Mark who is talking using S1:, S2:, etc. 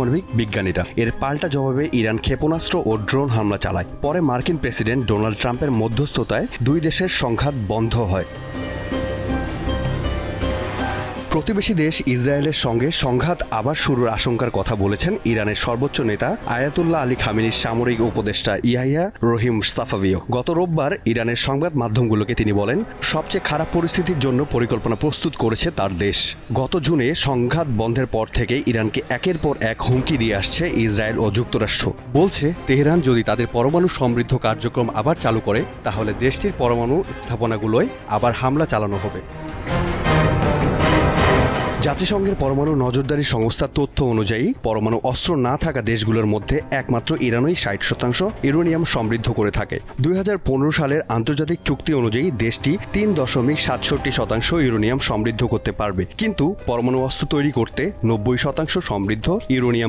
S1: পারমাণবিক বিজ্ঞানীরা। এর পাল্টা জবাবে ইরান ক্ষেপণাস্ত্র ও ড্রোন হামলা চালায়। পরে মার্কিন প্রেসিডেন্ট ডোনাল্ড ট্রাম্পের মধ্যস্থতায় দুই দেশের সংঘাত বন্ধ হয়। প্রতিবেশী দেশ ইসরায়েলের সঙ্গে সংঘাত আবার শুরুর আশঙ্কার কথা বলেছেন ইরানের সর্বোচ্চ নেতা আয়াতুল্লাহ আলী খামেনির সামরিক উপদেষ্টা ইয়াহিয়া রহিম সাফাভিও। গত রোববার ইরানের সংবাদ মাধ্যমগুলোকে তিনি বলেন, সবচেয়ে খারাপ পরিস্থিতির জন্য পরিকল্পনা প্রস্তুত করেছে তার দেশ। গত জুনে সংঘাত বন্ধের পর থেকে ইরানকে একের পর এক হুমকি দিয়ে আসছে ইসরায়েল ও যুক্তরাষ্ট্র। বলছে, তেহরান যদি তাদের পরমাণু সমৃদ্ধ কার্যক্রম আবার চালু করে তাহলে দেশটির পরমাণু স্থাপনাগুলোয় আবার হামলা চালানো হবে। জাতিসংঘের পরমাণু নজরদারি সংস্থার তথ্য অনুযায়ী পরমাণু অস্ত্র না থাকা দেশগুলোর মধ্যে একমাত্র ইরানই 60% ইউরেনিয়াম সমৃদ্ধ করে থাকে। 2015 সালের আন্তর্জাতিক চুক্তি অনুযায়ী দেশটি 3.67% ইউরেনিয়াম সমৃদ্ধ করতে পারবে, কিন্তু পরমাণু অস্ত্র তৈরি করতে 90% সমৃদ্ধ ইউরেনিয়াম